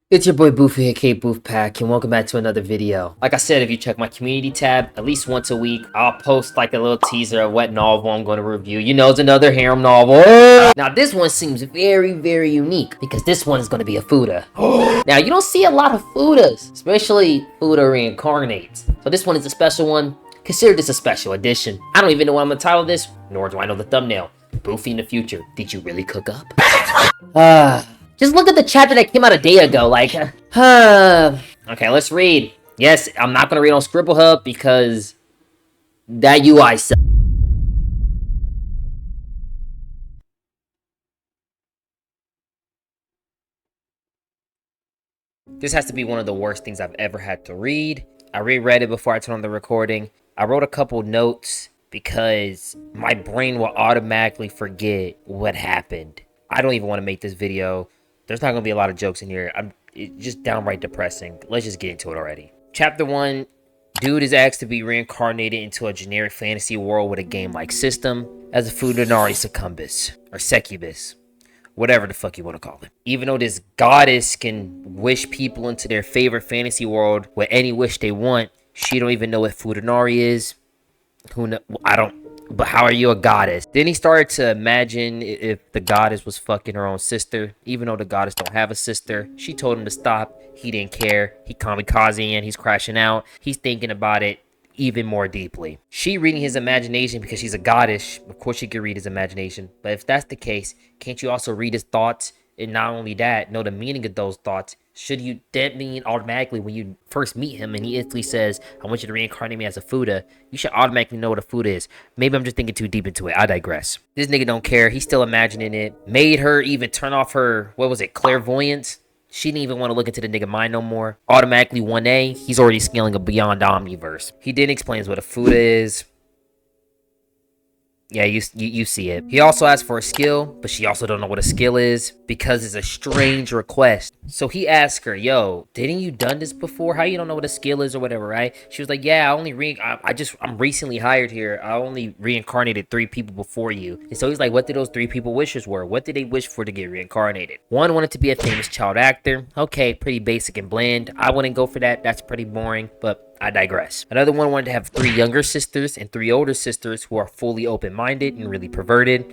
It's your boy Boofy aka Boof Pack, and welcome back to another video. Like I said, if you check my community tab at least once a week, I'll post like a little teaser of what novel I'm going to review. You know, it's another harem novel. Now this one seems very unique because this one is going to be a fuda. Now you don't see a lot of fudas, especially fuda reincarnates. So this one is a special one. Consider this a special edition. I don't even know what I'm going to title this, nor do I know the thumbnail. Boofy in the future, did you really cook up? Just look at the chapter that came out a day ago, like, okay, let's read. Yes, I'm not gonna read on Scribble Hub because that UI sucks. This has to be one of the worst things I've ever had to read. I reread it before I turned on the recording. I wrote a couple notes because my brain will automatically forget what happened. I don't even want to make this video. There's not going to be a lot of jokes in here. It's just downright depressing. Let's just get into it already. Chapter 1. Dude is asked to be reincarnated into a generic fantasy world with a game-like system as a Fudanari succumbus. Or succubus. Whatever the fuck you want to call it. Even though this goddess can wish people into their favorite fantasy world with any wish they want, she don't even know what Fudanari is. Who know? I don't. But how are you a goddess? Then he started to imagine if the goddess was fucking her own sister. Even though the goddess don't have a sister. She told him to stop. He didn't care. He kamikaze-ing. He's crashing out. He's thinking about it even more deeply. She reading his imagination because she's a goddess. Of course she could read his imagination. But if that's the case, can't you also read his thoughts? And not only that, know the meaning of those thoughts. Should you, that mean automatically when you first meet him and he instantly says, I want you to reincarnate me as a Fuda, you should automatically know what a Fuda is. Maybe I'm just thinking too deep into it. I digress. This nigga don't care. He's still imagining it. Made her even turn off her, what was it, clairvoyance? She didn't even want to look into the nigga mind no more. Automatically 1A, he's already scaling a beyond omniverse. He then explains what a Fuda is. Yeah, you see it. He also asked for a skill, but she also don't know what a skill is because it's a strange request. So he asked her, yo, didn't you done this before? How you don't know what a skill is or whatever, right? She was like, yeah, I'm recently hired here. I only reincarnated 3 people before you. And so he's like, what did those 3 people wishes were? What did they wish for to get reincarnated? One wanted to be a famous child actor. Okay, pretty basic and bland. I wouldn't go for that. That's pretty boring, but I digress. Another one wanted to have 3 younger sisters and 3 older sisters who are fully open-minded and really perverted.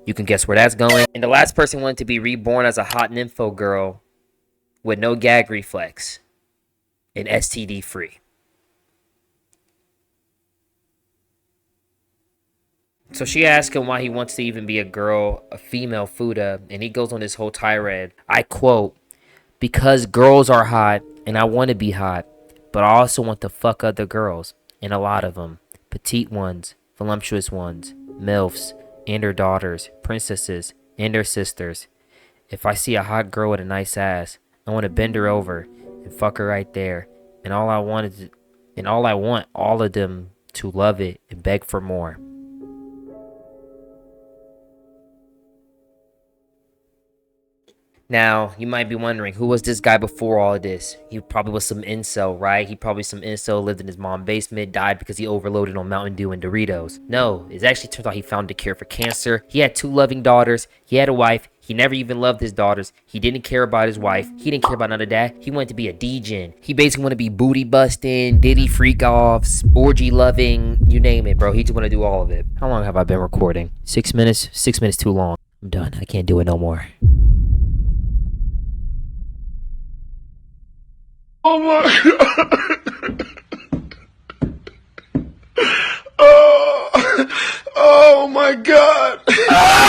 You can guess where that's going. And the last person wanted to be reborn as a hot nympho girl with no gag reflex and STD free. So she asked him why he wants to even be a girl, a female Fuda, and he goes on this whole tirade. I quote, because girls are hot and I want to be hot. But I also want to fuck other girls, and a lot of them. Petite ones, voluptuous ones, MILFs, and their daughters, princesses, and their sisters. If I see a hot girl with a nice ass, I want to bend her over and fuck her right there. And all I want all of them to love it and beg for more. Now, you might be wondering, who was this guy before all of this? He probably was some incel, right? He probably some incel, lived in his mom's basement, died because he overloaded on Mountain Dew and Doritos. No, it actually turns out he found a cure for cancer. He had 2 loving daughters. He had a wife. He never even loved his daughters. He didn't care about his wife. He didn't care about none of that. He wanted to be a D-gen. He basically wanted to be booty busting, diddy freak-offs, orgy loving, you name it, bro. He just want to do all of it. How long have I been recording? 6 minutes? 6 minutes too long. I'm done. I can't do it no more. Oh my god. Oh my god.